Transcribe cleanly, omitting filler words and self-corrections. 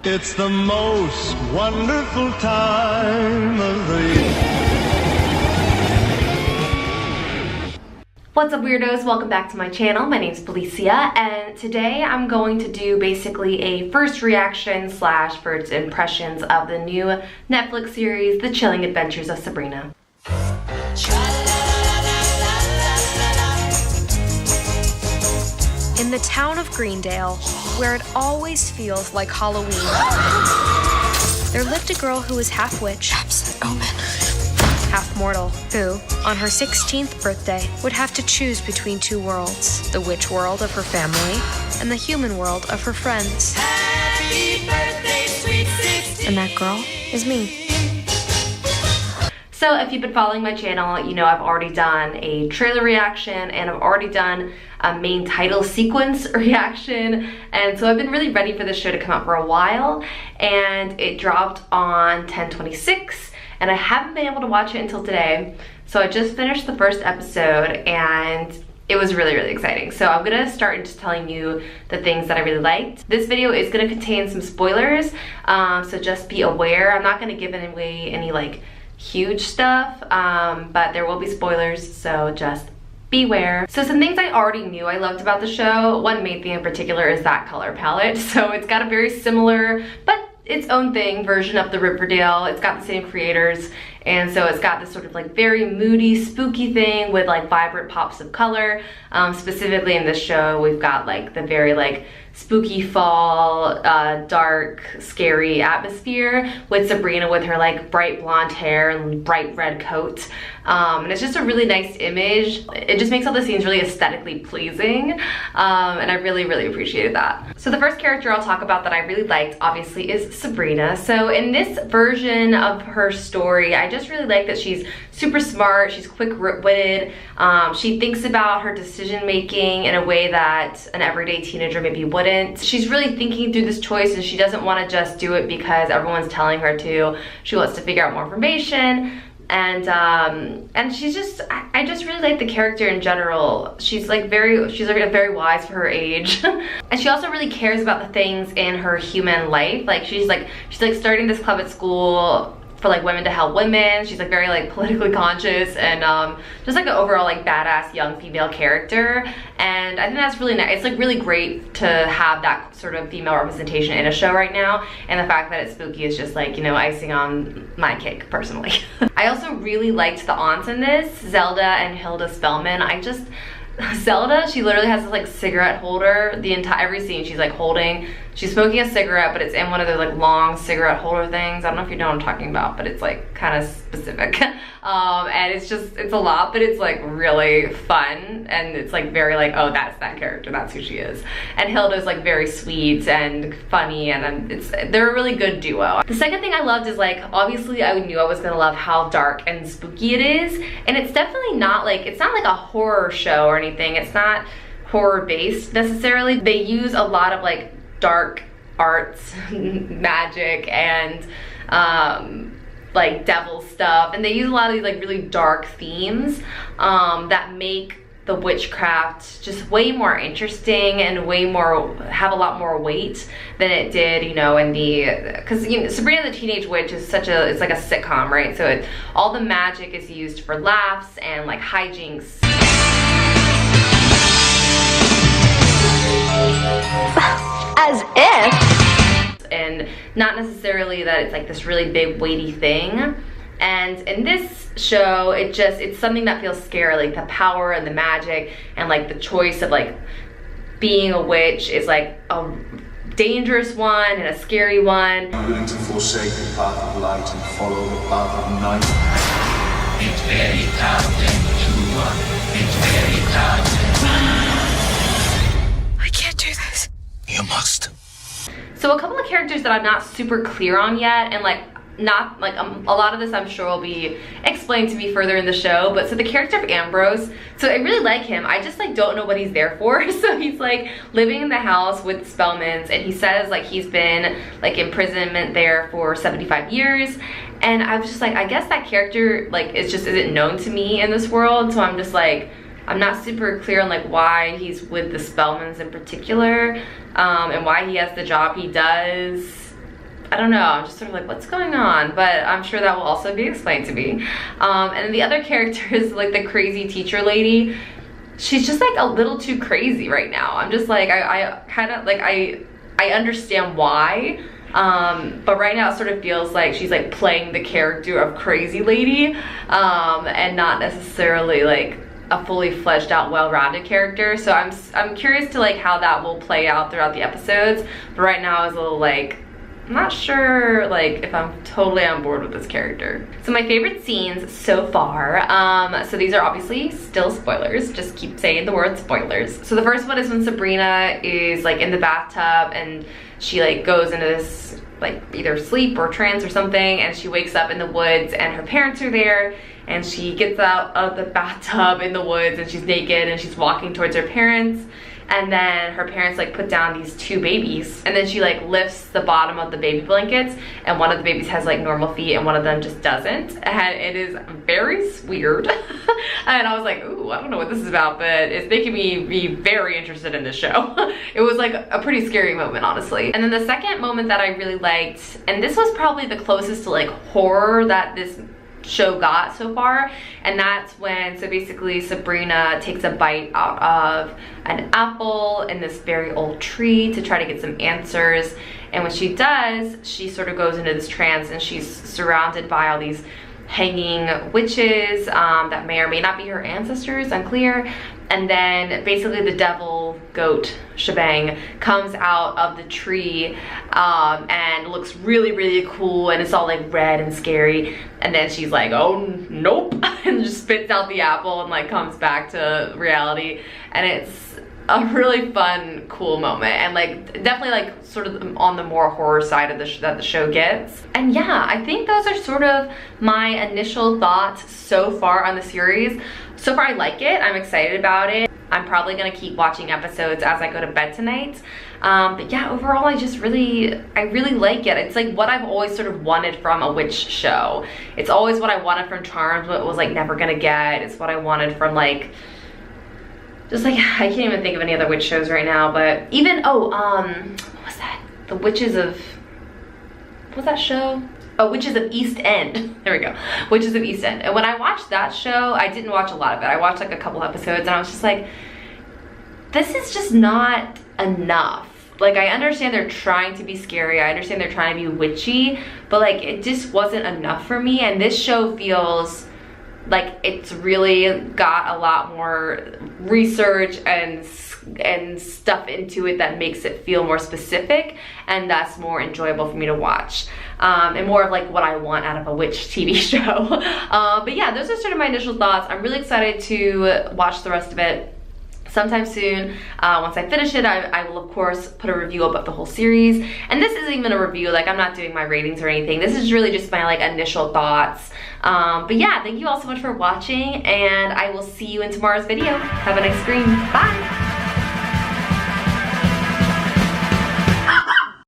It's the most wonderful time of the year. What's up, weirdos? Welcome back to my channel. My name's Felicia, and today I'm going to do basically a first reaction slash first impressions of the new Netflix series, The Chilling Adventures of Sabrina. In the town of Greendale, where it always feels like Halloween, there lived a girl who was half witch, half mortal, who, on her 16th birthday, would have to choose between two worlds, the witch world of her family and the human world of her friends. Happy birthday, sweet 16. And that girl is me. So if you've been following my channel, you know I've already done a trailer reaction and I've already done a main title sequence reaction, and so I've been really ready for this show to come out for a while, and it dropped on 10/26 and I haven't been able to watch it until today. So I just finished the first episode and it was really exciting. So I'm gonna start just telling you the things that I really liked. This video is gonna contain some spoilers, so just be aware. I'm not gonna give away any like huge stuff, but there will be spoilers, so just beware. So some things I already knew I loved about the show. One main thing in particular is that color palette. So it's got a very similar but its own thing version of the Riverdale. It's got the same creators, and so it's got this sort of like very moody, spooky thing with like vibrant pops of color. Specifically in this show, we've got like the very like spooky fall, dark, scary atmosphere with Sabrina with her like bright blonde hair and bright red coat. And it's just a really nice image. It just makes all the scenes really aesthetically pleasing, and I really appreciated that. So the first character I'll talk about that I really liked, obviously, is Sabrina. So in this version of her story, I just really like that she's super smart, she's quick-witted, she thinks about her decision making in a way that an everyday teenager maybe wouldn't. She's really thinking through this choice, and she doesn't want to just do it because everyone's telling her to. She wants to figure out more information, and she's just, I just really like the character in general. She's like very wise for her age. And she also really cares about the things in her human life. Like she's like starting this club at school for like women to help women. She's like very like politically conscious, and just like an overall like badass young female character. And I think that's really nice. It's like really great to have that sort of female representation in a show right now, and the fact that it's spooky is just like, you know, icing on my cake personally. I also really liked the aunts in this, Zelda and Hilda Spellman. Zelda, she literally has this like cigarette holder every scene. She's smoking a cigarette, but it's in one of those like long cigarette holder things. I don't know if you know what I'm talking about, but it's like kind of specific. And it's a lot, but it's like really fun, and it's like very like, oh, that's that character, that's who she is. And Hilda's like very sweet and funny, and they're a really good duo. The second thing I loved is like, obviously I knew I was gonna love how dark and spooky it is, and it's definitely not like, it's not like a horror show or anything. It's not horror based necessarily. They use a lot of like dark arts, magic, and like devil stuff, and they use a lot of these like really dark themes that make the witchcraft just way more interesting and have a lot more weight than it did, you know, in because you know, Sabrina the Teenage Witch is it's like a sitcom, right? So all the magic is used for laughs and like hijinks. As if. And not necessarily that it's like this really big weighty thing. And in this show, it's something that feels scary, like the power and the magic and like the choice of like being a witch is like a dangerous one and a scary one. I'm willing to forsake the path of light and follow the path of night. It's very it's very I can't do this. You must. So a couple of characters that I'm not super clear on yet, and like not like a lot of this I'm sure will be explained to me further in the show, but so the character of Ambrose, so I really like him. I just like don't know what he's there for. So he's like living in the house with the Spellmans, and he says like he's been like imprisonment there for 75 years, and I was just like, I guess that character like isn't known to me in this world, so I'm just like, I'm not super clear on like why he's with the Spellmans in particular, and why he has the job he does. I don't know, I'm just sort of like, what's going on? But I'm sure that will also be explained to me. And then the other character is like the crazy teacher lady. She's just like a little too crazy right now. I'm just like, I kind of like, I understand why. But right now it sort of feels like she's like playing the character of crazy lady, and not necessarily like a fully fleshed out, well-rounded character. So I'm curious to like how that will play out throughout the episodes. But right now I was a little like, I'm not sure like if I'm totally on board with this character. So my favorite scenes so far, so these are obviously still spoilers, just keep saying the word spoilers. So the first one is when Sabrina is like in the bathtub and she like goes into this like either sleep or trance or something, and she wakes up in the woods and her parents are there, and she gets out of the bathtub in the woods and she's naked and she's walking towards her parents. And then her parents like put down these 2 babies, and then she like lifts the bottom of the baby blankets, and one of the babies has like normal feet and one of them just doesn't, and it is very weird. And I was like, ooh, I don't know what this is about, but it's making me be very interested in this show. It was like a pretty scary moment, honestly. And then the second moment that I really liked, and this was probably the closest to like horror that this show got so far, and that's when, so basically Sabrina takes a bite out of an apple in this very old tree to try to get some answers, and when she does, she sort of goes into this trance and she's surrounded by all these hanging witches that may or may not be her ancestors, unclear. And then basically the devil goat shebang comes out of the tree and looks really, really cool, and it's all like red and scary. And then she's like, oh nope, and just spits out the apple and like comes back to reality. And it's a really fun, cool moment, and like definitely like sort of on the more horror side of that the show gets. And yeah, I think those are sort of my initial thoughts so far on the series. So far I like it, I'm excited about it. I'm probably gonna keep watching episodes as I go to bed tonight. But yeah, overall I really like it. It's like what I've always sort of wanted from a witch show. It's always what I wanted from Charmed, but was like never gonna get. It's what I wanted from like, just like, I can't even think of any other witch shows right now, but even, what was that? The Witches of, what was that show? Oh, Witches of East End. There we go. Witches of East End. And when I watched that show, I didn't watch a lot of it. I watched like a couple episodes and I was just like, this is just not enough. Like, I understand they're trying to be scary. I understand they're trying to be witchy, but like, it just wasn't enough for me. And this show feels like it's really got a lot more research and stuff into it that makes it feel more specific, and that's more enjoyable for me to watch, and more of like what I want out of a witch TV show. But yeah, those are sort of my initial thoughts. I'm really excited to watch the rest of it sometime soon. Once I finish it, I will of course put a review up of the whole series. And this isn't even a review, like I'm not doing my ratings or anything. This is really just my like initial thoughts. But yeah, thank you all so much for watching, and I will see you in tomorrow's video. Have a nice screen. Bye!